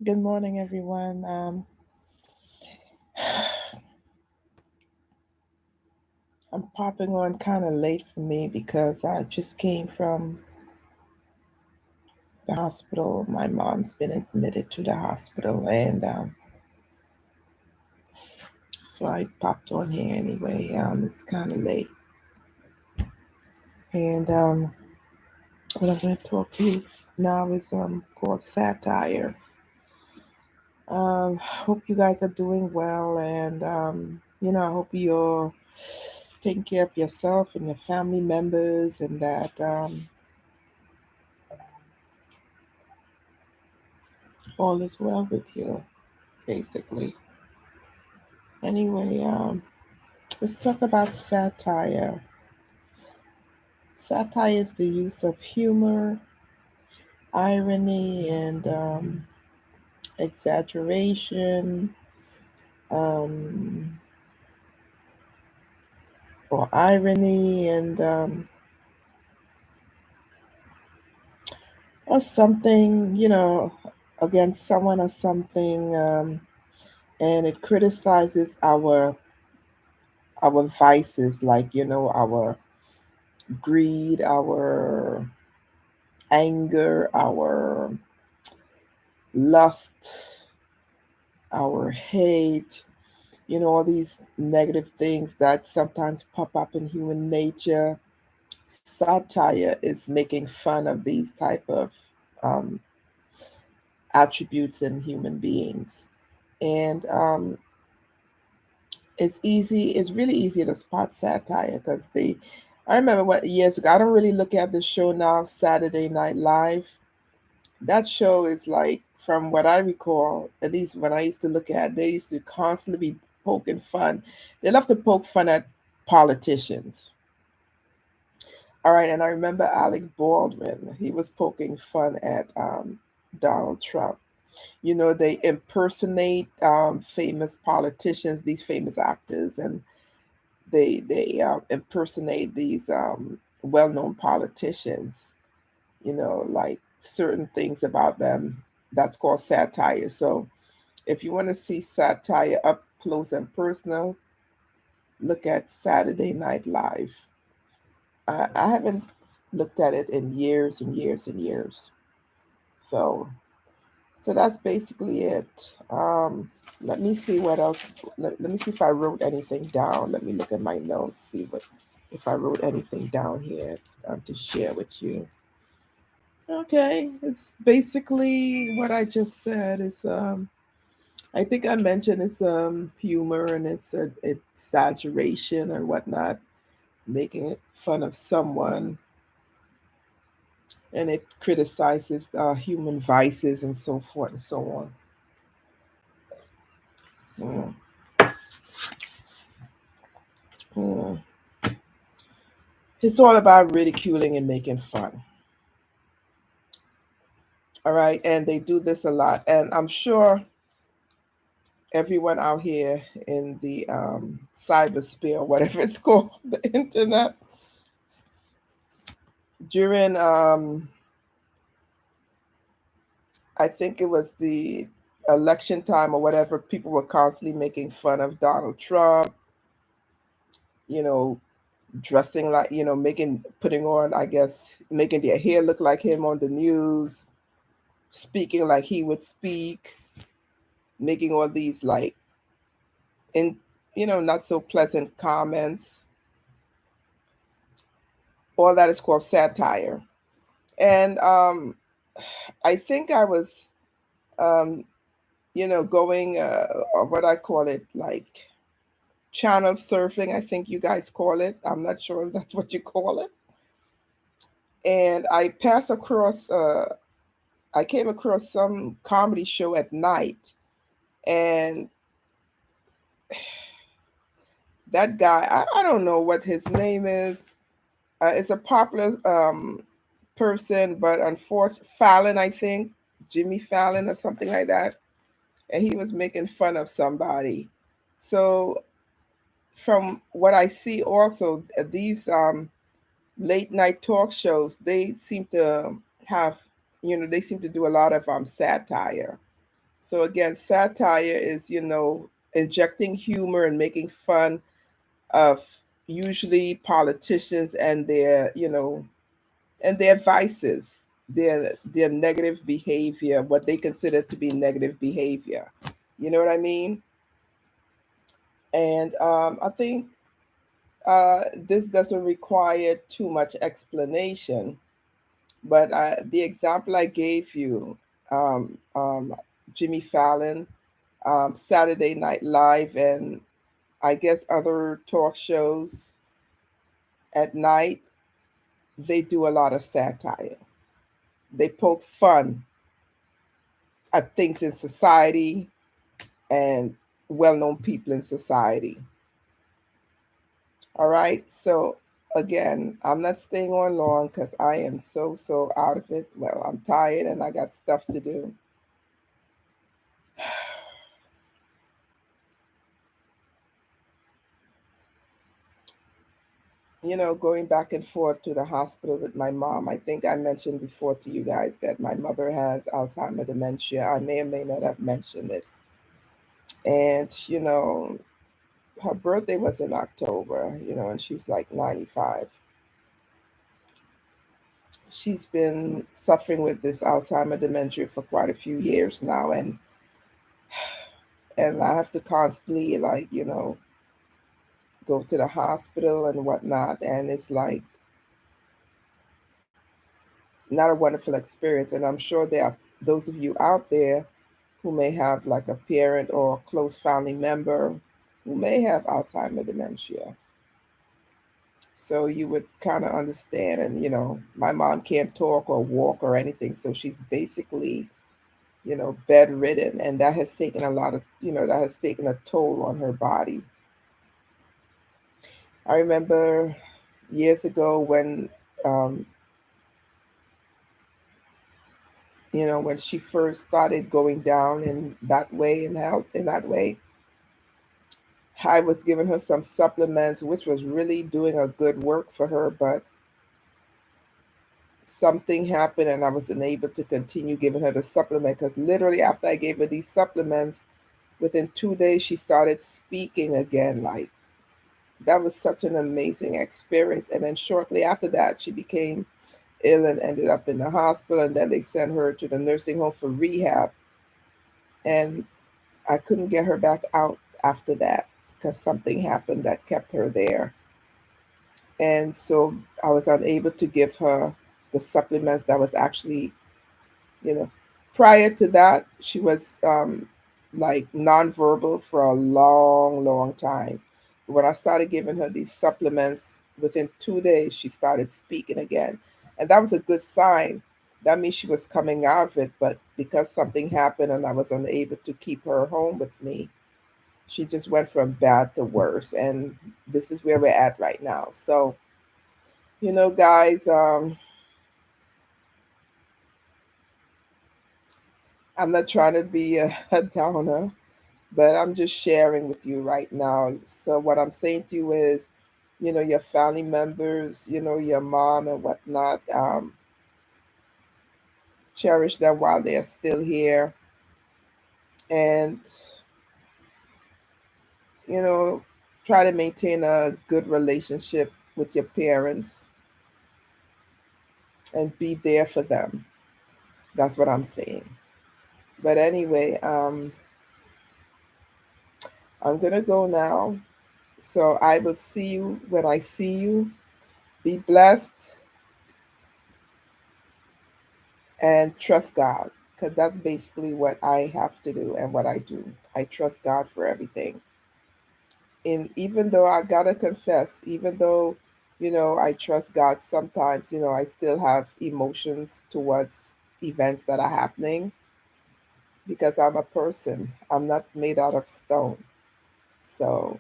Good morning, everyone. I'm popping on kind of late for me because I just came from the hospital. My mom's been admitted to the hospital, and so I popped on here anyway. It's kind of late, and what I'm going to talk to you now is called satire. Hope you guys are doing well, and I hope you're taking care of yourself and your family members, and that all is well with you, basically. Anyway, let's talk about satire. Satire is the use of humor, irony, and exaggeration, um, or irony and or something, against someone or something, and it criticizes our vices, like our greed, our anger, our lust, our hate, all these negative things that sometimes pop up in human nature. Satire is making fun of these type of um, attributes in human beings. And it's really easy to spot satire because I remember what years ago, I don't really look at the show now, Saturday Night Live. That show is like, from what I recall, at least when I used to look at, they used to constantly be poking fun. They love to poke fun at politicians. All right, and I remember Alec Baldwin. He was poking fun at Donald Trump. They impersonate famous politicians, these famous actors, and they impersonate these well-known politicians. Like certain things about them. That's called satire. So if you want to see satire up close and personal, look at Saturday Night Live. I haven't looked at it in years and years and years. So so that's basically it. Um, Let me see what else. Let me see if I wrote anything down. Let me look at my notes, see what if I wrote anything down here to share with you. Okay, it's basically what I just said. Is I think I mentioned it's humor and it's exaggeration and whatnot, making it fun of someone, and it criticizes human vices and so forth and so on. Mm, mm. It's all about ridiculing and making fun. All right, and they do this a lot, and I'm sure everyone out here in the cybersphere, whatever it's called, the internet, during I think it was the election time or whatever, people were constantly making fun of Donald Trump, you know, dressing like, putting on, I guess, making their hair look like him on the news, speaking like he would speak, making all these like, in, not so pleasant comments. All that is called satire. And I think I was, um, going, or what I call it, like channel surfing, I think you guys call it. I'm not sure if that's what you call it. And I came across some comedy show at night, and that guy, I don't know what his name is. It's a popular person, but unfortunately, Fallon, I think, Jimmy Fallon or something like that. And he was making fun of somebody. So, from what I see, also, these late night talk shows, they seem to have, they seem to do a lot of satire. So again, satire is, injecting humor and making fun of usually politicians and their vices, their negative behavior, what they consider to be negative behavior. You know what I mean? And I think this doesn't require too much explanation. But the example I gave you, Jimmy Fallon, Saturday Night Live, and I guess other talk shows at night, they do a lot of satire. They poke fun at things in society and well known people in society. All right. So, again, I'm not staying on long because I am so out of it. Well, I'm tired and I got stuff to do. Going back and forth to the hospital with my mom. I think I mentioned before to you guys that my mother has Alzheimer dementia. I may or may not have mentioned it. And, her birthday was in October, and she's like 95. She's been suffering with this Alzheimer dementia for quite a few years now. And I have to constantly, like, go to the hospital and whatnot. And it's like not a wonderful experience. And I'm sure there are those of you out there who may have like a parent or a close family member who may have Alzheimer dementia. So you would kind of understand. And, my mom can't talk or walk or anything. So she's basically, bedridden. And that has taken a lot of, that has taken a toll on her body. I remember years ago when, um, when she first started going down in that way and health in that way, I was giving her some supplements, which was really doing a good work for her, but something happened and I was unable to continue giving her the supplement because literally after I gave her these supplements, within 2 days she started speaking again. Like that was such an amazing experience. And then shortly after that, she became ill and ended up in the hospital. And then they sent her to the nursing home for rehab. And I couldn't get her back out after that because something happened that kept her there. And so I was unable to give her the supplements that was actually, you know, prior to that, she was like nonverbal for a long time. When I started giving her these supplements, within 2 days, she started speaking again. And that was a good sign. That means she was coming out of it. But because something happened and I was unable to keep her home with me, she just went from bad to worse. And this is where we're at right now. So, guys, I'm not trying to be a downer, but I'm just sharing with you right now. So, what I'm saying to you is, your family members, your mom and whatnot, cherish them while they're still here. And, you know, try to maintain a good relationship with your parents and be there for them. That's what I'm saying. But anyway, I'm going to go now. So I will see you when I see you. Be blessed and trust God, because that's basically what I have to do and what I do. I trust God for everything. And even though I gotta confess, even though, I trust God, sometimes, I still have emotions towards events that are happening because I'm a person. I'm not made out of stone. So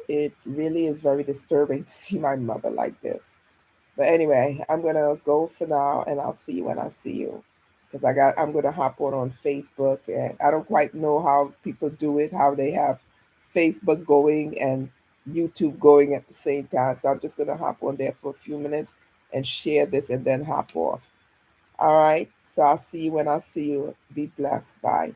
it really is very disturbing to see my mother like this. But anyway, I'm gonna go for now, and I'll see you when I see you. Because I'm gonna hop on Facebook, and I don't quite know how people do it, how they have Facebook going and YouTube going at the same time. So I'm just gonna hop on there for a few minutes and share this, and then hop off. All right. So I'll see you when I see you. Be blessed. Bye.